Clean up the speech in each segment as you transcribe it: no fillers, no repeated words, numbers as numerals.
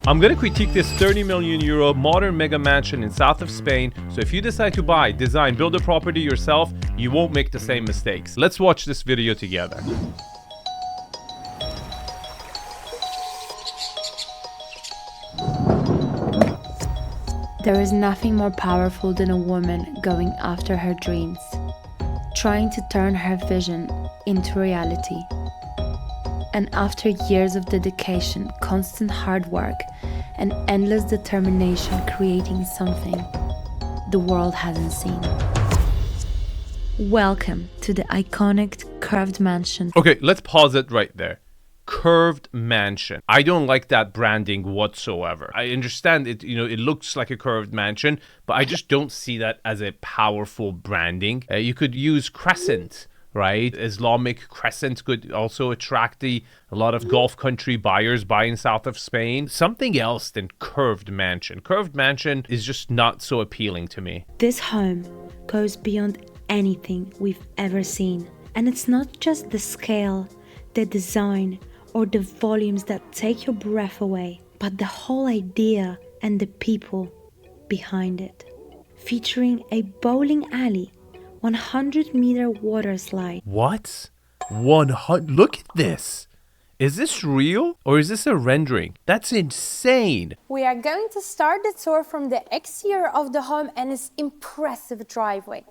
I'm going to critique this 30 million euro modern mega mansion in south of Spain, so if you decide to buy, design, build a property yourself, you won't make the same mistakes. Let's watch this video together. There is nothing more powerful than a woman going after her dreams, trying to turn her vision into reality. And after years of dedication, constant hard work, and endless determination, creating something the world hasn't seen. Welcome to the iconic curved mansion. Okay, let's pause it right there. Curved mansion. I don't like that branding whatsoever. I understand it, it looks like a curved mansion, but I just don't see that as a powerful branding. You could use crescent, right? Islamic crescent could also attract a lot of Gulf country buyers buying south of Spain. Something else than curved mansion. Curved mansion is just not so appealing to me. This home goes beyond anything we've ever seen. And it's not just the scale, the design, or the volumes that take your breath away, but the whole idea and the people behind it. Featuring a bowling alley, 100-meter water slide. What? 100? Look at this. Is this real or is this a rendering? That's insane. We are going to start the tour from the exterior of the home and its impressive driveway.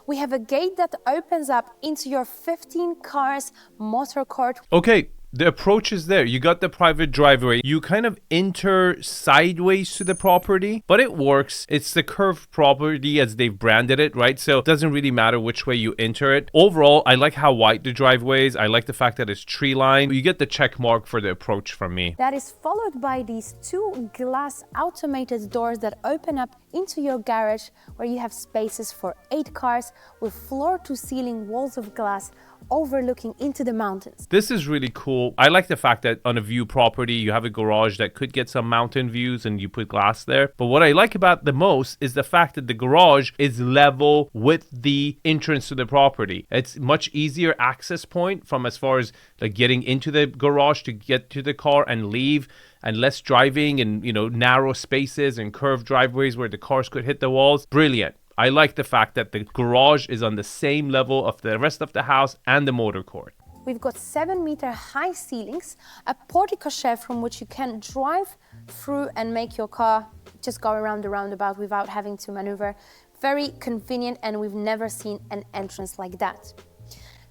We have a gate that opens up into your 15 cars motor court. Okay. The approach is there. You got the private driveway. You kind of enter sideways to the property, but it works. It's the curved property as they've branded it, right? So it doesn't really matter which way you enter it. Overall, I like how wide the driveway is. I like the fact that it's tree lined. You get the check mark for the approach from me. That is followed by these two glass automated doors that open up into your garage, where you have spaces for 8 cars with floor-to-ceiling walls of glass overlooking into the mountains. This is really cool. I like the fact that on a view property, you have a garage that could get some mountain views and you put glass there. But what I like about the most is the fact that the garage is level with the entrance to the property. It's much easier access point from as far as like getting into the garage to get to the car and leave, and less driving and, narrow spaces and curved driveways where the cars could hit the walls. Brilliant. I like the fact that the garage is on the same level of the rest of the house and the motor court. We've got 7-meter high ceilings, a portico shed from which you can drive through and make your car just go around the roundabout without having to maneuver. Very convenient, and we've never seen an entrance like that.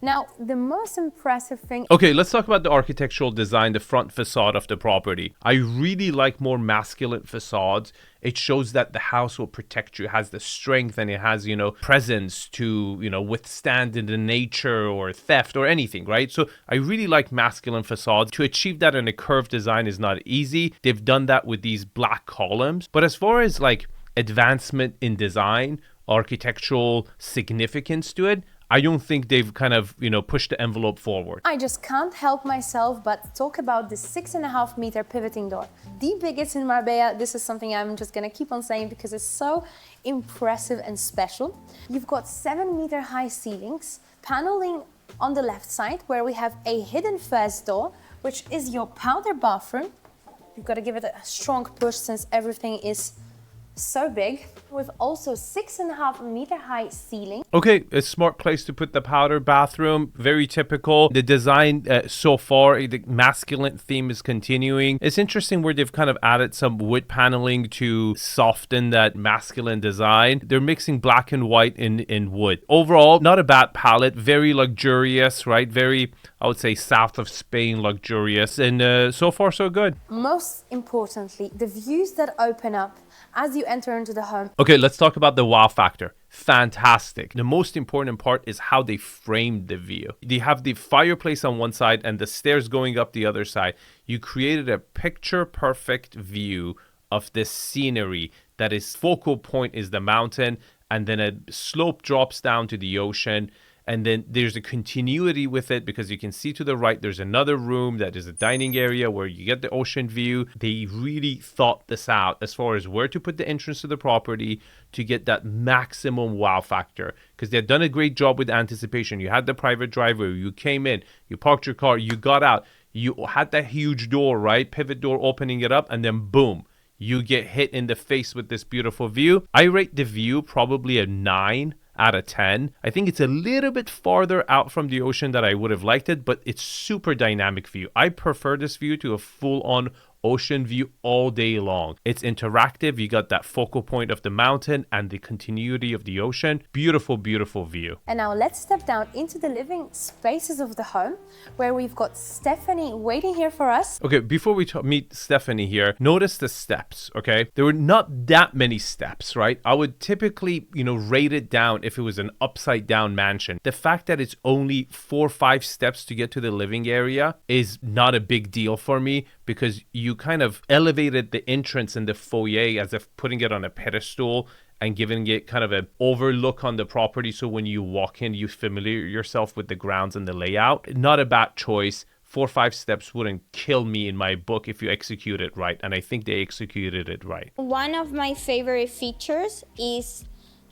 Now, the most impressive thing... Okay, let's talk about the architectural design, the front facade of the property. I really like more masculine facades. It shows that the house will protect you, has the strength, and it has, presence to, withstand in the nature or theft or anything, right? So I really like masculine facades. To achieve that in a curved design is not easy. They've done that with these black columns. But as far as advancement in design, architectural significance to it, I don't think they've kind of, pushed the envelope forward. I just can't help myself but talk about the 6.5-meter pivoting door. The biggest in Marbella. This is something I'm just gonna keep on saying because it's so impressive and special. You've got 7-meter high ceilings, paneling on the left side where we have a hidden first door, which is your powder bathroom. You've got to give it a strong push since everything is so big, with also 6.5-meter high ceiling. Okay, a smart place to put the powder bathroom. Very typical. The design so far, the masculine theme is continuing. It's interesting where they've kind of added some wood paneling to soften that masculine design. They're mixing black and white in wood. Overall, not a bad palette. Very luxurious, right? Very, I would say, south of Spain luxurious. And so far, so good. Most importantly, the views that open up as you enter into the home. Okay, let's talk about the wow factor. Fantastic. The most important part is how they framed the view. They have the fireplace on one side and the stairs going up the other side. You created a picture perfect view of this scenery that is focal point is the mountain, and then a slope drops down to the ocean. And then there's a continuity with it because you can see to the right, there's another room that is a dining area where you get the ocean view. They really thought this out as far as where to put the entrance to the property to get that maximum wow factor, because they've done a great job with anticipation. You had the private driveway, you came in, you parked your car, you got out. You had that huge door, right? Pivot door, opening it up, and then boom, you get hit in the face with this beautiful view. I rate the view probably a 9 out of 10. I think it's a little bit farther out from the ocean than I would have liked it, but it's super dynamic view. I prefer this view to a full-on ocean view all day long. It's interactive. You got that focal point of the mountain and the continuity of the ocean. Beautiful, beautiful view. And now let's step down into the living spaces of the home, where we've got Stephanie waiting here for us. Okay, before we meet Stephanie here, notice the steps, okay? There were not that many steps, right? I would typically, rate it down if it was an upside down mansion. The fact that it's only 4 or 5 steps to get to the living area is not a big deal for me, because you kind of elevated the entrance in the foyer as if putting it on a pedestal and giving it kind of an overlook on the property. So when you walk in, you familiar yourself with the grounds and the layout. Not a bad choice. 4 or 5 steps wouldn't kill me in my book if you execute it right. And I think they executed it right. One of my favorite features is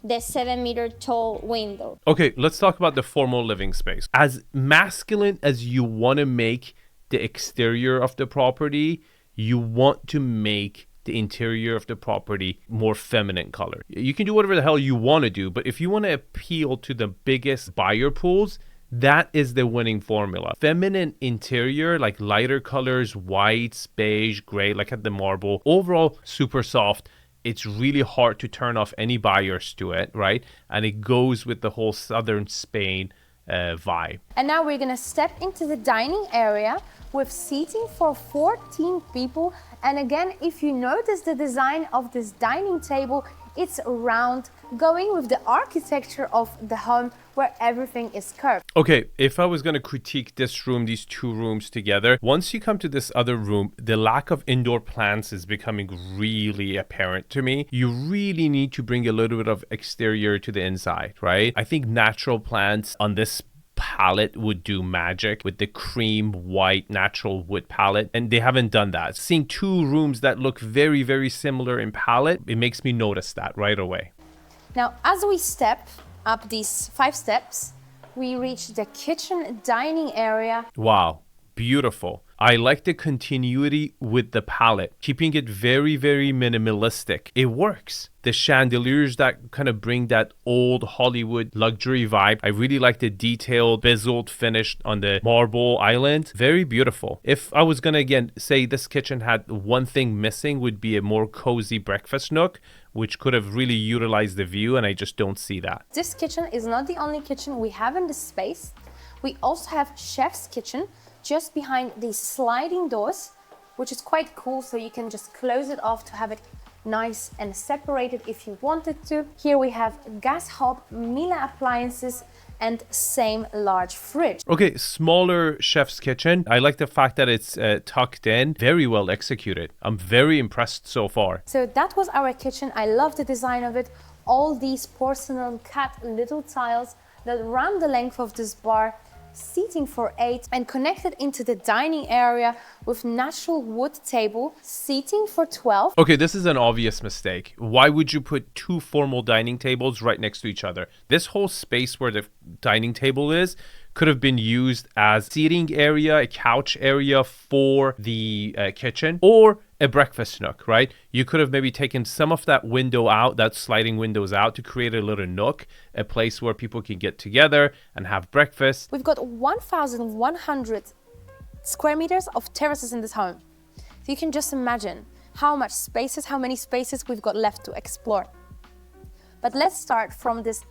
the 7-meter tall window. Okay, let's talk about the formal living space. As masculine as you want to make the exterior of the property, you want to make the interior of the property more feminine color. You can do whatever the hell you want to do, but if you want to appeal to the biggest buyer pools, that is the winning formula. Feminine interior, like lighter colors, whites, beige, gray, like at the marble. Overall, super soft. It's really hard to turn off any buyers to it, right? And it goes with the whole southern Spain vibe. And now we're gonna step into the dining area with seating for 14 people. And again, if you notice the design of this dining table, it's round, going with the architecture of the home where everything is curved. Okay, if I was going to critique this room, these 2 rooms together, once you come to this other room, the lack of indoor plants is becoming really apparent to me. You really need to bring a little bit of exterior to the inside, right? I think natural plants on this palette would do magic with the cream white natural wood palette, and they haven't done that. Seeing 2 rooms that look very, very similar in palette, it makes me notice that right away. Now, as we step up these 5 steps, we reach the kitchen dining area. Wow, beautiful. I like the continuity with the palette, keeping it very, very minimalistic. It works. The chandeliers that kind of bring that old Hollywood luxury vibe. I really like the detailed bezeled finish on the marble island. Very beautiful. If I was gonna again say this kitchen had one thing missing, would be a more cozy breakfast nook, which could have really utilized the view, and I just don't see that. This kitchen is not the only kitchen we have in this space. We also have chef's kitchen just behind these sliding doors, which is quite cool, so you can just close it off to have it nice and separated if you wanted to. Here we have gas hob, Miele appliances, and same large fridge. Okay, smaller chef's kitchen. I like the fact that it's tucked in. Very well executed. I'm very impressed so far. So that was our kitchen. I love the design of it. All these porcelain cut little tiles that run the length of this bar, seating for 8, and connected into the dining area with natural wood table, seating for 12. Okay, this is an obvious mistake. Why would you put 2 formal dining tables right next to each other? This whole space where the dining table is could have been used as seating area, a couch area for the kitchen, or a breakfast nook, right? You could have maybe taken some of that window out, that sliding windows out, to create a little nook, a place where people can get together and have breakfast. We've got 1,100 square meters of terraces in this home. So you can just imagine how many spaces we've got left to explore. But let's start from this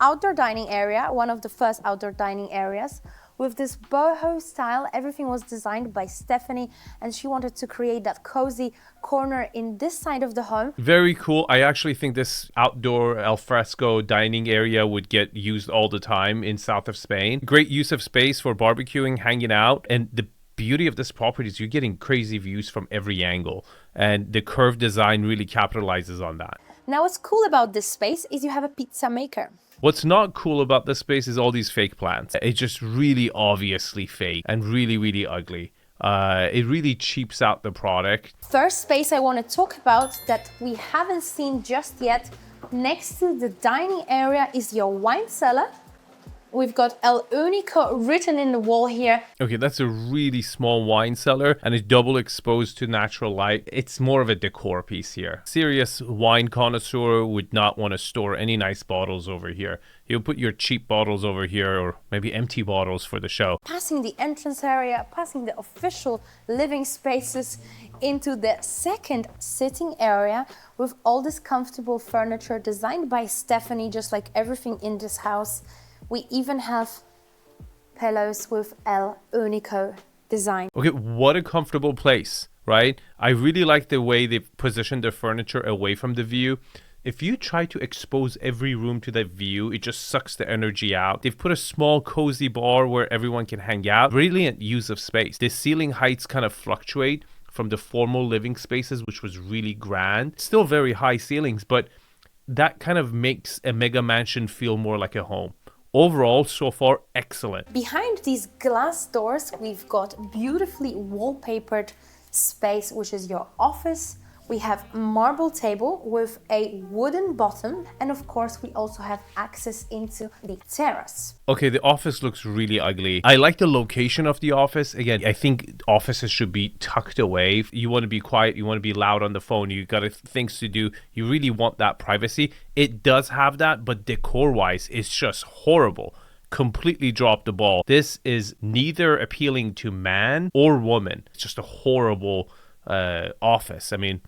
outdoor dining area, one of the first outdoor dining areas, with this boho style. Everything was designed by Stephanie, and she wanted to create that cozy corner in this side of the home. Very cool. I actually think this outdoor al fresco dining area would get used all the time in south of Spain. Great use of space for barbecuing, hanging out, and the beauty of this property is you're getting crazy views from every angle, and the curved design really capitalizes on that. Now, what's cool about this space is you have a pizza maker. What's not cool about this space is all these fake plants. It's just really obviously fake and really, really ugly. It really cheaps out the product. First space I want to talk about that we haven't seen just yet, next to the dining area, is your wine cellar. We've got 𝗕𝗏𝗃𝗀𝗃 written in the wall here. Okay, that's a really small wine cellar and it's double exposed to natural light. It's more of a decor piece here. Serious wine connoisseur would not want to store any nice bottles over here. You'll put your cheap bottles over here or maybe empty bottles for the show. Passing the entrance area, passing the official living spaces into the second sitting area with all this comfortable furniture designed by Stephanie, just like everything in this house. We even have pillows with 𝗕𝗏𝗃𝗀 design. Okay, what a comfortable place, right? I really like the way they've positioned their furniture away from the view. If you try to expose every room to that view, it just sucks the energy out. They've put a small cozy bar where everyone can hang out. Brilliant use of space. The ceiling heights kind of fluctuate from the formal living spaces, which was really grand. Still very high ceilings, but that kind of makes a mega mansion feel more like a home. Overall, so far, excellent. Behind these glass doors, we've got beautifully wallpapered space, which is your office. We have marble table with a wooden bottom. And of course, we also have access into the terrace. Okay, the office looks really ugly. I like the location of the office. Again, I think offices should be tucked away. You want to be quiet, you want to be loud on the phone, you got things to do. You really want that privacy. It does have that, but decor-wise, it's just horrible. Completely dropped the ball. This is neither appealing to man or woman. It's just a horrible office. I mean,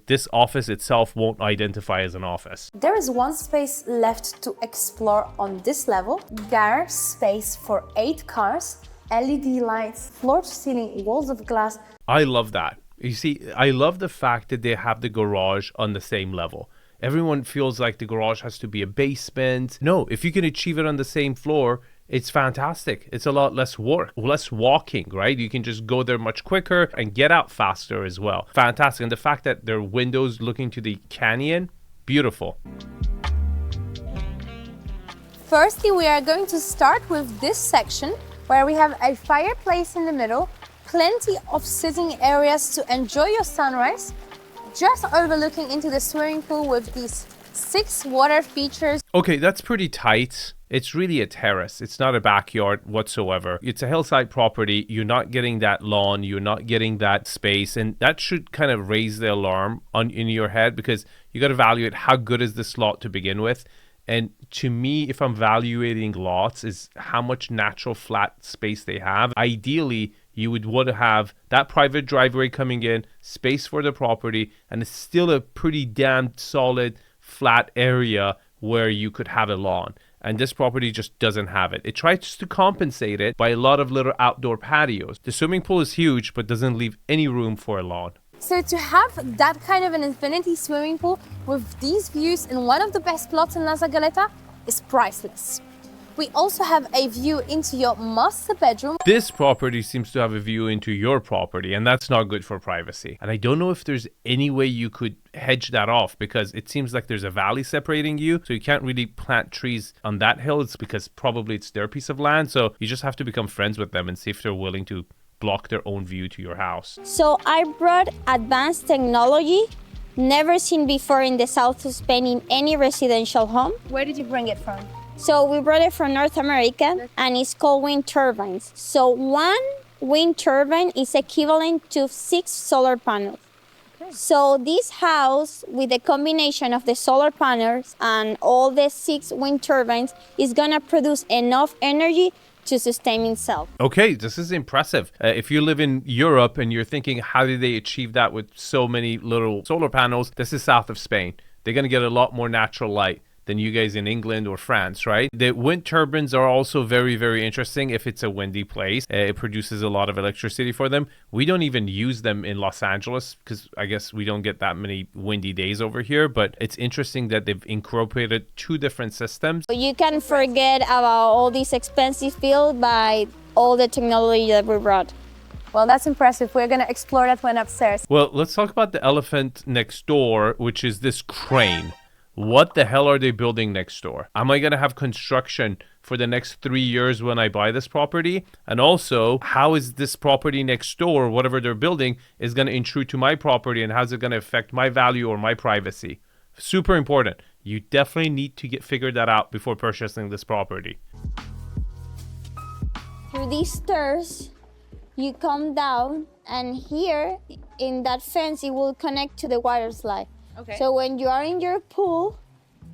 this office itself won't identify as an office. There is one space left to explore on this level. Garage space for 8 cars, LED lights, floor to ceiling walls of glass. I love that. You see, I love the fact that they have the garage on the same level. Everyone feels like the garage has to be a basement. No, if you can achieve it on the same floor, it's fantastic. It's a lot less work, less walking, right? You can just go there much quicker and get out faster as well. Fantastic. And the fact that there are windows looking to the canyon, beautiful. Firstly, we are going to start with this section where we have a fireplace in the middle, plenty of sitting areas to enjoy your sunrise, just overlooking into the swimming pool with these 6 water features. Okay, that's pretty tight. It's really a terrace. It's not a backyard whatsoever. It's a hillside property. You're not getting that lawn. You're not getting that space. And that should kind of raise the alarm in your head, because you got to evaluate how good is this lot to begin with. And to me, if I'm evaluating lots, is how much natural flat space they have. Ideally, you would want to have that private driveway coming in, space for the property, and it's still a pretty damn solid flat area where you could have a lawn. And this property just doesn't have it. It tries to compensate it by a lot of little outdoor patios. The swimming pool is huge, but doesn't leave any room for a lawn. So to have that kind of an infinity swimming pool with these views in one of the best plots in La Zagaleta is priceless. We also have a view into your master bedroom. This property seems to have a view into your property, and that's not good for privacy. And I don't know if there's any way you could hedge that off, because it seems like there's a valley separating you, so you can't really plant trees on that hill. It's because probably it's their piece of land, so you just have to become friends with them and see if they're willing to block their own view to your house. So I brought advanced technology never seen before in the south of Spain in any residential home. Where did you bring it from? So we brought it from North America, and it's called wind turbines. So one wind turbine is equivalent to 6 solar panels. Okay. So this house, with the combination of the solar panels and all the 6 wind turbines, is gonna produce enough energy to sustain itself. Okay, this is impressive. If you live in Europe and you're thinking, how did they achieve that with so many little solar panels? This is south of Spain. They're gonna get a lot more natural light than you guys in England or France, right? The wind turbines are also very, very interesting if it's a windy place. It produces a lot of electricity for them. We don't even use them in Los Angeles because I guess we don't get that many windy days over here, but it's interesting that they've incorporated 2 different systems. You can forget about all this expensive field by all the technology that we brought. Well, that's impressive. We're going to explore that one upstairs. Well, let's talk about the elephant next door, which is this crane. What the hell are they building next door? Am I going to have construction for the next 3 years when I buy this property? And also, how is this property next door, whatever they're building, is going to intrude to my property, and how's it going to affect my value or my privacy? Super important. You definitely need to figure that out before purchasing this property. through these stairs, you come down, and here in that fence, it will connect to the water slide. Okay. So when you are in your pool,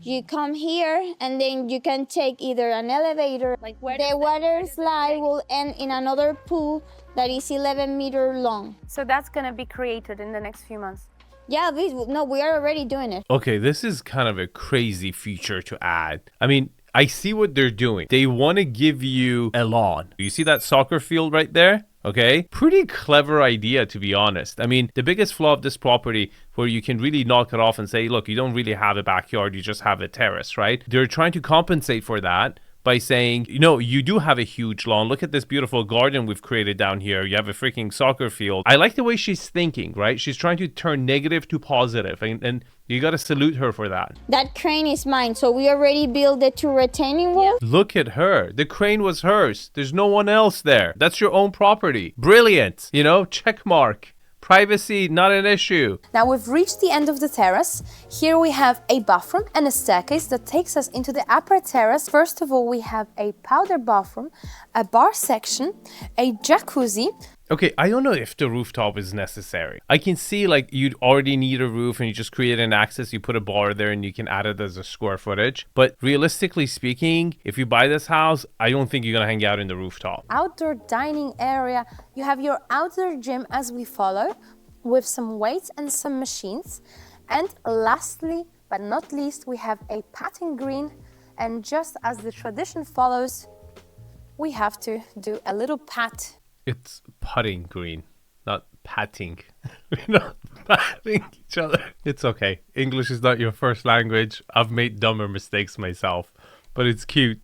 you come here, and then you can take either an elevator. Like where the water slide will end in another pool that is 11 meters long. So that's gonna be created in the next few months. Yeah, we are already doing it. Okay, this is kind of a crazy feature to add. I mean, I see what they're doing. They want to give you a lawn. You see that soccer field right there? Okay, pretty clever idea, to be honest. I mean, the biggest flaw of this property where you can really knock it off and say, look, you don't really have a backyard, you just have a terrace, right? They're trying to compensate for that by saying, you know, you do have a huge lawn. Look at this beautiful garden we've created down here. You have a freaking soccer field. I like the way she's thinking, right? She's trying to turn negative to positive, and you got to salute her for that. That crane is mine, so we already built the two retaining walls. Look at her. The crane was hers. There's no one else there. That's your own property. Brilliant. You know, check mark. Privacy, not an issue. Now we've reached the end of the terrace. Here we have a bathroom and a staircase that takes us into the upper terrace. First of all, we have a powder bathroom, a bar section, a jacuzzi. Okay, I don't know if the rooftop is necessary. I can see like you'd already need a roof and you just create an access, you put a bar there and you can add it as a square footage. But realistically speaking, if you buy this house, I don't think you're gonna hang out in the rooftop. Outdoor dining area. You have your outdoor gym as we follow, with some weights and some machines. And lastly, but not least, we have a patting green. And just as the tradition follows, we have to do a little pat. It's putting green, not patting. We're not patting each other. It's okay. English is not your first language. I've made dumber mistakes myself, but it's cute.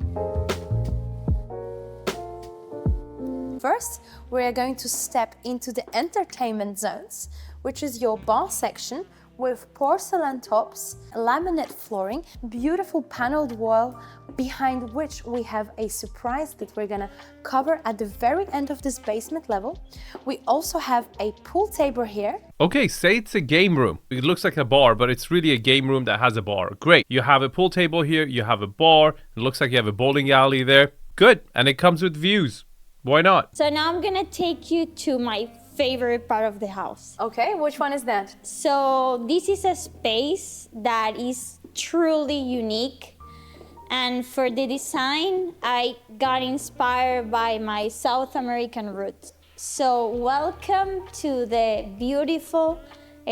First, we are going to step into the entertainment zones, which is your bar section with porcelain tops, laminate flooring, beautiful paneled wall, behind which we have a surprise that we're gonna cover at the very end of this basement level. We also have a pool table here. Okay, say it's a game room. It looks like a bar, but it's really a game room that has a bar. Great. You have a pool table here, you have a bar, it looks like you have a bowling alley there. Good, and it comes with views. Why not? So now I'm gonna take you to my favorite part of the house. Okay, which one is that? So this is a space that is truly unique. And for the design, I got inspired by my South American roots. So welcome to the beautiful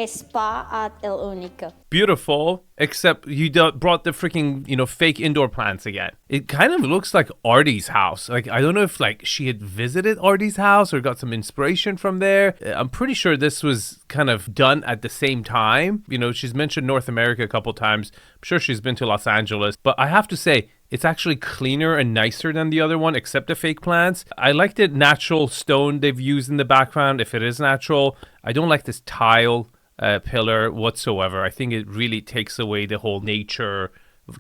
spa at 𝗕𝗏𝗄𝗃. Beautiful, except you brought the freaking, fake indoor plants again. It kind of looks like Artie's house. Like, I don't know if she had visited Artie's house or got some inspiration from there. I'm pretty sure this was kind of done at the same time. She's mentioned North America a couple times. I'm sure she's been to Los Angeles, but I have to say, it's actually cleaner and nicer than the other one, except the fake plants. I like the natural stone they've used in the background, if it is natural. I don't like this tile pillar whatsoever. I think it really takes away the whole nature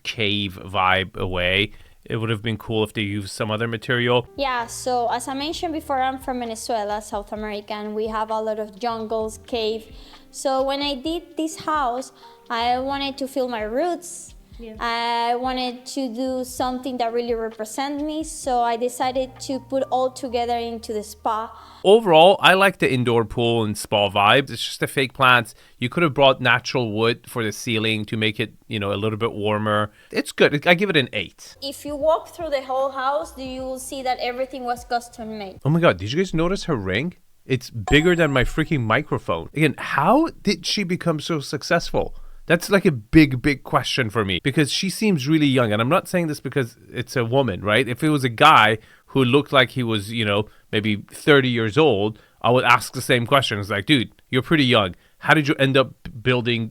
cave vibe away. It would have been cool if they used some other material. Yeah, so as I mentioned before, I'm from Venezuela, South America, and we have a lot of jungles, cave. So when I did this house, I wanted to feel my roots. Yeah. I wanted to do something that really represents me, so I decided to put all together into the spa. Overall, I like the indoor pool and spa vibes. It's just the fake plants. You could have brought natural wood for the ceiling to make it, a little bit warmer. It's good. I give it an 8. If you walk through the whole house, you will see that everything was custom made. Oh my God, did you guys notice her ring? It's bigger than my freaking microphone. Again, how did she become so successful? That's like a big, big question for me because she seems really young. And I'm not saying this because it's a woman, right? If it was a guy who looked like he was, maybe 30 years old, I would ask the same question. It's like, dude, you're pretty young. How did you end up building,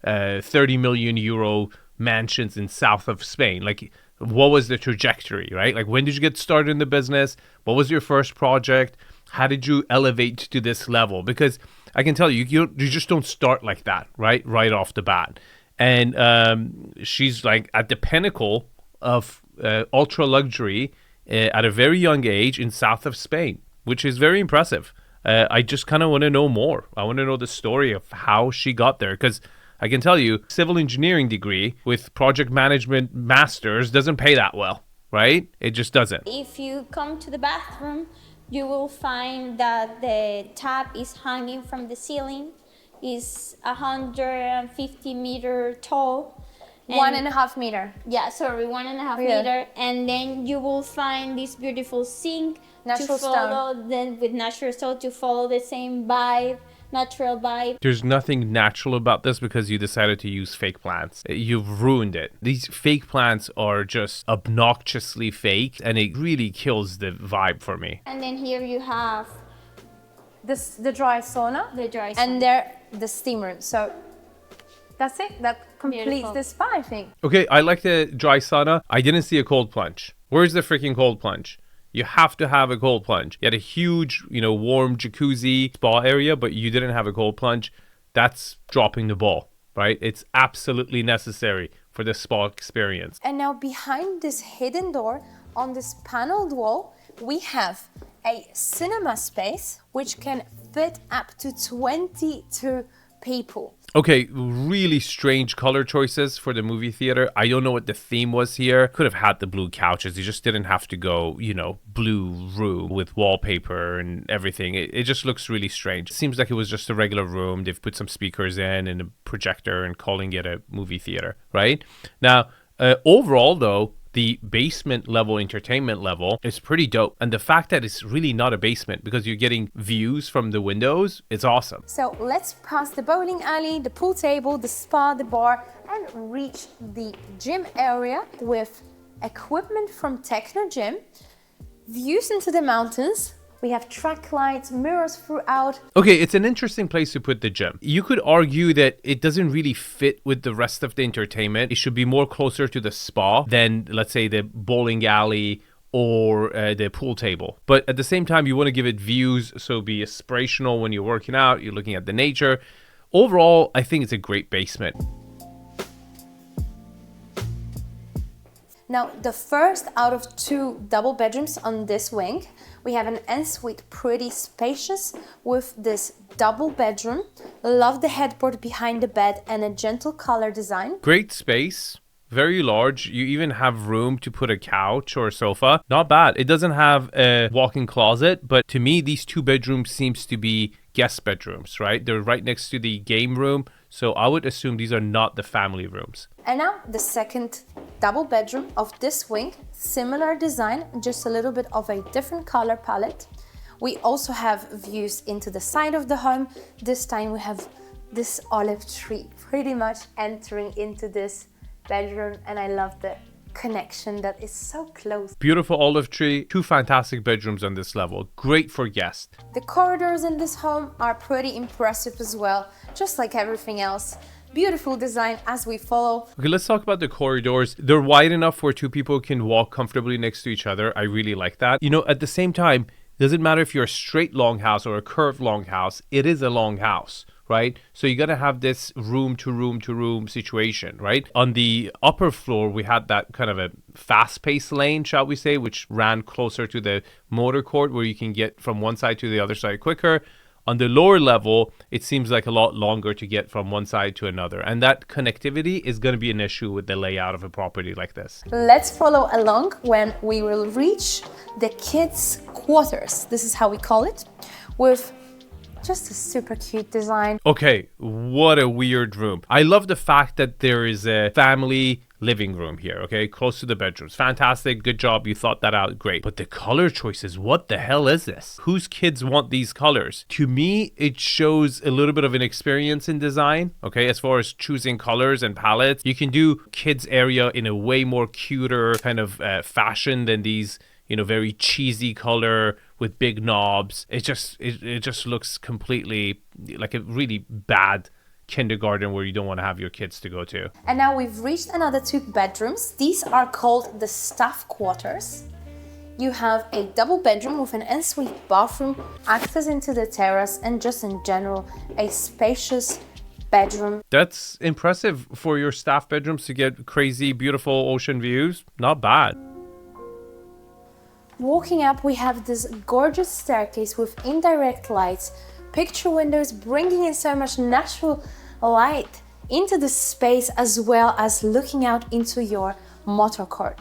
30 million euro mansions in south of Spain? Like, what was the trajectory, right? Like, when did you get started in the business? What was your first project? How did you elevate to this level? Because I can tell you, you just don't start like that, right off the bat. And she's like at the pinnacle of ultra luxury at a very young age in south of Spain, which is very impressive. I just kind of want to know more. I want to know the story of how she got there, because I can tell you, civil engineering degree with project management masters doesn't pay that well. right? It just doesn't. If you come to the bathroom, you will find that the tap is hanging from the ceiling. It's 150 meter tall. 1.5 meter. Yeah, sorry, 1.5 meter. And then you will find this beautiful sink Natural to follow, then with natural stone to follow the same vibe, natural vibe. There's nothing natural about this because you decided to use fake plants. You've ruined it. These fake plants are just obnoxiously fake, and it really kills the vibe for me. And then here you have The dry sauna. the dry sauna. And there, the steam room. So that's it. That completes Beautiful. the spa, I think. Okay, I like the dry sauna. I didn't see a cold plunge. Where's the freaking cold plunge? You have to have a cold plunge. You had a huge, warm jacuzzi spa area, but you didn't have a cold plunge. That's dropping the ball, right? It's absolutely necessary for the spa experience. And now behind this hidden door on this paneled wall, we have a cinema space which can fit up to 22 people. Okay, really strange color choices for the movie theater. I don't know what the theme was here. Could have had the blue couches. You just didn't have to go, blue room with wallpaper and everything. It just looks really strange. It seems like it was just a regular room. They've put some speakers in and a projector and calling it a movie theater, right? Now, overall though, the basement level entertainment level is pretty dope. And the fact that it's really not a basement because you're getting views from the windows, it's awesome. So let's pass the bowling alley, the pool table, the spa, the bar, and reach the gym area with equipment from Techno Gym, views into the mountains. We have track lights, mirrors throughout. Okay, it's an interesting place to put the gym. You could argue that it doesn't really fit with the rest of the entertainment. It should be more closer to the spa than, let's say, the bowling alley or the pool table. But at the same time, you want to give it views, so be aspirational when you're working out, you're looking at the nature. Overall, I think it's a great basement. Now, the first out of 2 double bedrooms on this wing. We have an ensuite, pretty spacious with this double bedroom. Love the headboard behind the bed and a gentle color design. Great space, very large. You even have room to put a couch or a sofa. Not bad. It doesn't have a walk-in closet, but to me, these 2 bedrooms seems to be guest bedrooms, right? They're right next to the game room. So I would assume these are not the family rooms. And now the second double bedroom of this wing, similar design, just a little bit of a different color palette. We also have views into the side of the home. This time we have this olive tree pretty much entering into this bedroom, and I love the connection that is so close. Beautiful olive tree, 2 fantastic bedrooms on this level. Great for guests. The corridors in this home are pretty impressive as well, just like everything else. Beautiful design as we follow. Okay, let's talk about the corridors. They're wide enough where 2 people can walk comfortably next to each other. I really like that. At the same time, doesn't matter if you're a straight longhouse or a curved longhouse, it is a longhouse, right? So you got to have this room to room to room situation, right? On the upper floor, we had that kind of a fast-paced lane, shall we say, which ran closer to the motor court where you can get from one side to the other side quicker. On the lower level, it seems like a lot longer to get from one side to another. And that connectivity is going to be an issue with the layout of a property like this. Let's follow along when we will reach the kids' quarters. This is how we call it, with just a super cute design. Okay, what a weird room. I love the fact that there is a family living room here, okay, close to the bedrooms. Fantastic, good job, you thought that out, great. But the color choices, what the hell is this? Whose kids want these colors? To me, it shows a little bit of an experience in design, okay, as far as choosing colors and palettes. You can do kids area in a way more cuter kind of fashion than these, very cheesy color with big knobs. It just looks completely like a really bad kindergarten where you don't want to have your kids to go to. And now we've reached another 2 bedrooms. These are called the staff quarters. You have a double bedroom with an ensuite bathroom, access into the terrace, and just in general, a spacious bedroom. That's impressive for your staff bedrooms to get crazy, beautiful ocean views. Not bad. Walking up, we have this gorgeous staircase with indirect lights, picture windows, bringing in so much natural light into the space, as well as looking out into your motor court.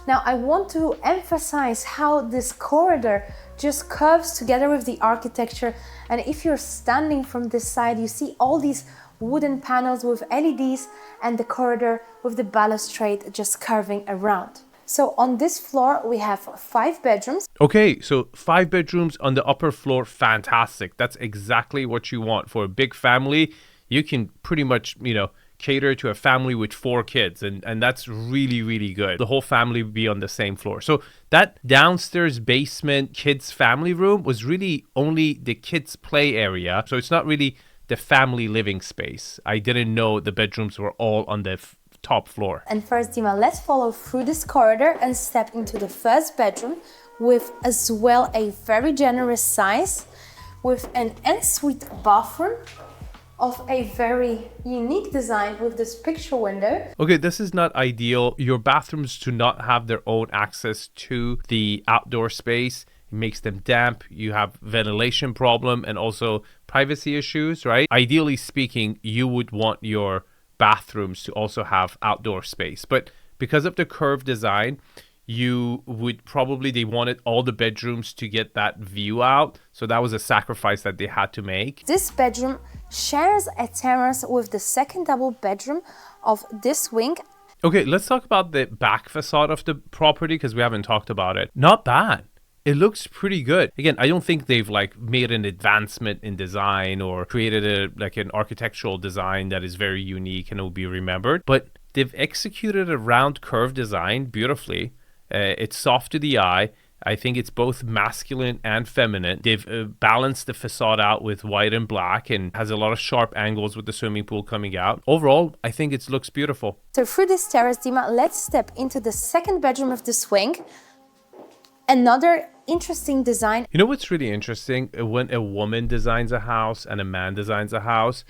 Now I want to emphasize how this corridor just curves together with the architecture, and if you're standing from this side, you see all these wooden panels with LEDs and the corridor with the balustrade just curving around. So on this floor, we have 5 bedrooms. Okay, so 5 bedrooms on the upper floor, fantastic. That's exactly what you want for a big family. You can pretty much, cater to a family with 4 kids, and that's really, really good. The whole family would be on the same floor. So that downstairs basement kids family room was really only the kids play area. So it's not really the family living space. I didn't know the bedrooms were all on the top floor. And first, Ďima, let's follow through this corridor and step into the first bedroom with as well a very generous size with an ensuite bathroom of a very unique design with this picture window. Okay, this is not ideal. Your bathrooms do not have their own access to the outdoor space. It makes them damp. You have ventilation problem and also privacy issues, right? Ideally speaking, you would want your bathrooms to also have outdoor space. But because of the curved design, they wanted all the bedrooms to get that view out. So that was a sacrifice that they had to make. This bedroom shares a terrace with the second double bedroom of this wing. Okay, let's talk about the back facade of the property because we haven't talked about it. Not bad. It looks pretty good. Again, I don't think they've made an advancement in design or created an architectural design that is very unique and will be remembered. But they've executed a round curved design beautifully. It's soft to the eye. I think it's both masculine and feminine. They've balanced the facade out with white and black and has a lot of sharp angles with the swimming pool coming out. Overall, I think it looks beautiful. So through this terrace, Ďima, let's step into the second bedroom of this wing. Another interesting design. You know what's really interesting? When a woman designs a house and a man designs a house,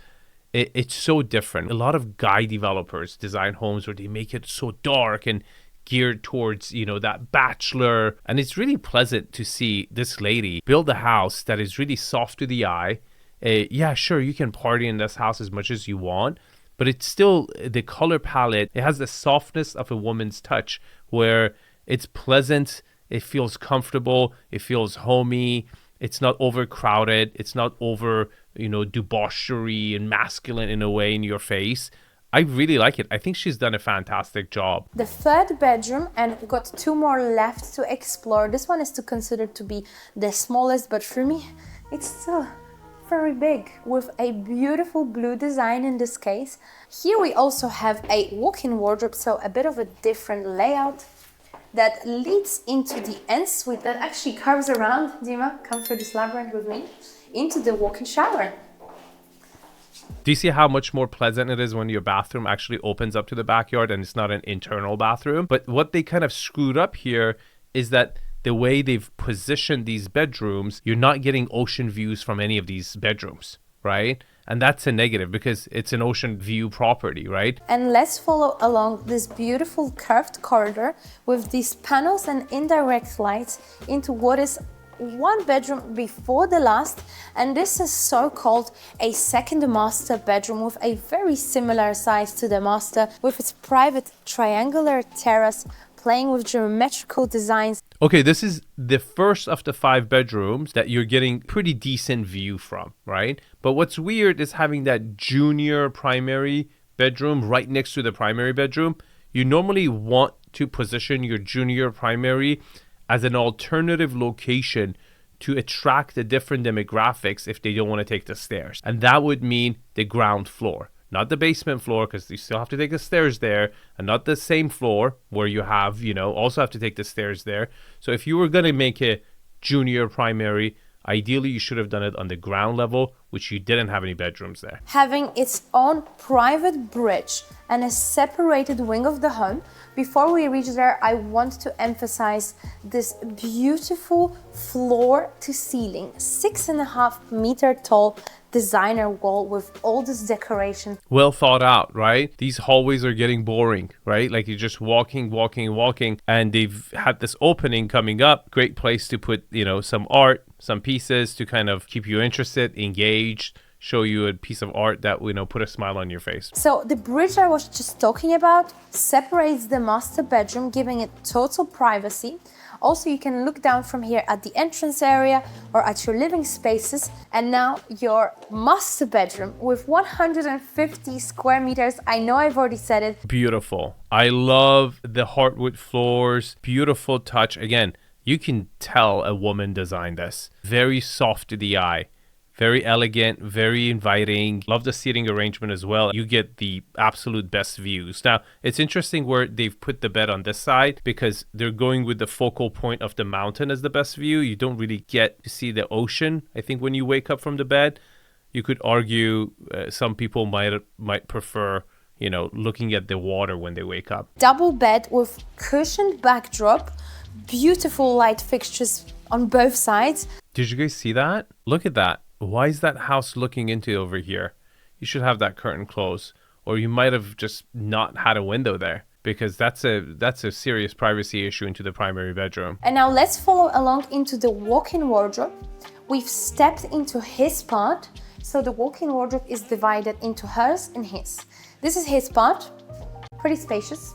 it's so different. A lot of guy developers design homes where they make it so dark and geared towards, that bachelor. And it's really pleasant to see this lady build a house that is really soft to the eye. Yeah, sure, you can party in this house as much as you want, but it's still the color palette. It has the softness of a woman's touch where it's pleasant. It feels comfortable. It feels homey. It's not overcrowded. It's not over, debauchery and masculine in a way in your face. I really like it. I think she's done a fantastic job. The third bedroom, and we've got 2 more left to explore. This one is considered to be the smallest, but for me, it's still very big with a beautiful blue design in this case. Here we also have a walk-in wardrobe, so a bit of a different layout that leads into the ensuite that actually curves around. Ďima, come through this labyrinth with me into the walk-in shower. Do you see how much more pleasant it is when your bathroom actually opens up to the backyard and it's not an internal bathroom? But what they kind of screwed up here is that the way they've positioned these bedrooms, you're not getting ocean views from any of these bedrooms, right? And that's a negative because it's an ocean view property, right? And let's follow along this beautiful curved corridor with these panels and indirect lights into what is 1 bedroom before the last, and this is so-called a second master bedroom with a very similar size to the master, with its private triangular terrace playing with geometrical designs. Okay, this is the first of the 5 bedrooms that you're getting pretty decent view from, right? But what's weird is having that junior primary bedroom right next to the primary bedroom. You normally want to position your junior primary as an alternative location to attract the different demographics if they don't want to take the stairs. And that would mean the ground floor, not the basement floor, because you still have to take the stairs there, and not the same floor where you have, also have to take the stairs there. So if you were going to make a junior primary, ideally you should have done it on the ground level, which you didn't have any bedrooms there. Having its own private bridge and a separated wing of the home. Before we reach there, I want to emphasize this beautiful floor to ceiling, 6.5 meter tall designer wall with all this decoration. Well thought out, right? These hallways are getting boring, right? Like you're just walking, and they've had this opening coming up. Great place to put, some art, some pieces to kind of keep you interested, engaged, show you a piece of art that, you know, put a smile on your face. So the bridge I was just talking about separates the master bedroom, giving it total privacy. Also, you can look down from here at the entrance area or at your living spaces. And now your master bedroom with 150 square meters. I know I've already said it. Beautiful. I love the hardwood floors. Beautiful touch. Again, you can tell a woman designed this. Very soft to the eye. Very elegant, very inviting. Love the seating arrangement as well. You get the absolute best views. Now, it's interesting where they've put the bed on this side because they're going with the focal point of the mountain as the best view. You don't really get to see the ocean, I think, when you wake up from the bed. You could argue some people might prefer, you know, looking at the water when they wake up. Double bed with cushioned backdrop, beautiful light fixtures on both sides. Did you guys see that? Look at that. Why is that house looking into over here? You should have that curtain closed, or you might have just not had a window there, because that's a serious privacy issue into the primary bedroom. And now let's follow along into the walk-in wardrobe. We've stepped into his part, so the walk-in wardrobe is divided into hers and his. This is his part, pretty spacious.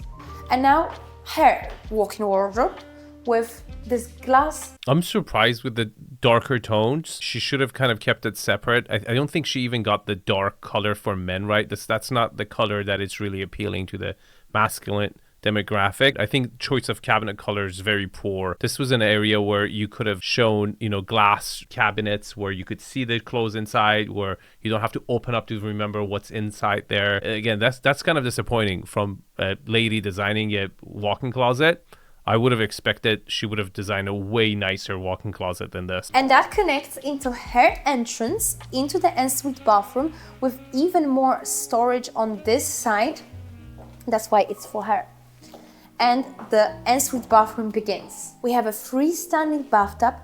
And now her walk-in wardrobe with this glass. I'm surprised with the darker tones. She should have kind of kept it separate. I don't think she even got the dark color for men right. That's not the color that is really appealing to the masculine demographic. I think choice of cabinet color is very poor. This was an area where you could have shown, you know, glass cabinets where you could see the clothes inside, where you don't have to open up to remember what's inside there. Again, that's kind of disappointing from a lady designing a walk-in closet. I would have expected she would have designed a way nicer walk-in closet than this. And that connects into her entrance into the ensuite bathroom with even more storage on this side. That's why it's for her. And the ensuite bathroom begins. We have a freestanding bathtub.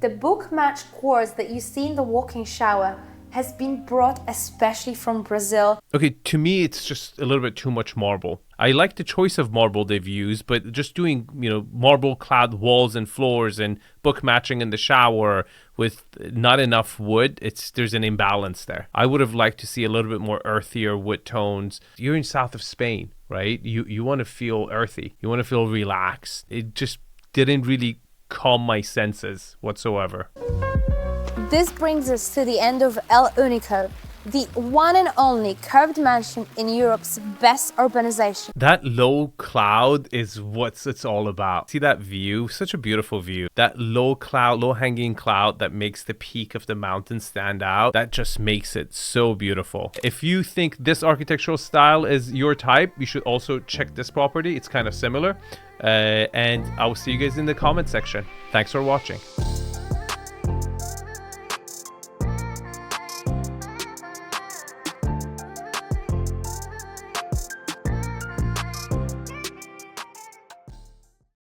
The book-matched quartz that you see in the walk-in shower has been brought especially from Brazil. Okay, to me, it's just a little bit too much marble. I like the choice of marble they've used, but just doing, you know, marble-clad walls and floors and book matching in the shower with not enough wood, there's an imbalance there. I would have liked to see a little bit more earthier wood tones. You're in south of Spain, right? You want to feel earthy. You want to feel relaxed. It just didn't really calm my senses whatsoever. This brings us to the end of 𝗕𝗏𝗃𝗃, the one and only curved mansion in Europe's best urbanization. That low cloud is what it's all about. See that view? Such a beautiful view. That low hanging cloud that makes the peak of the mountain stand out. That just makes it so beautiful. If you think this architectural style is your type, you should also check this property. It's kind of similar. And I will see you guys in the comment section. Thanks for watching.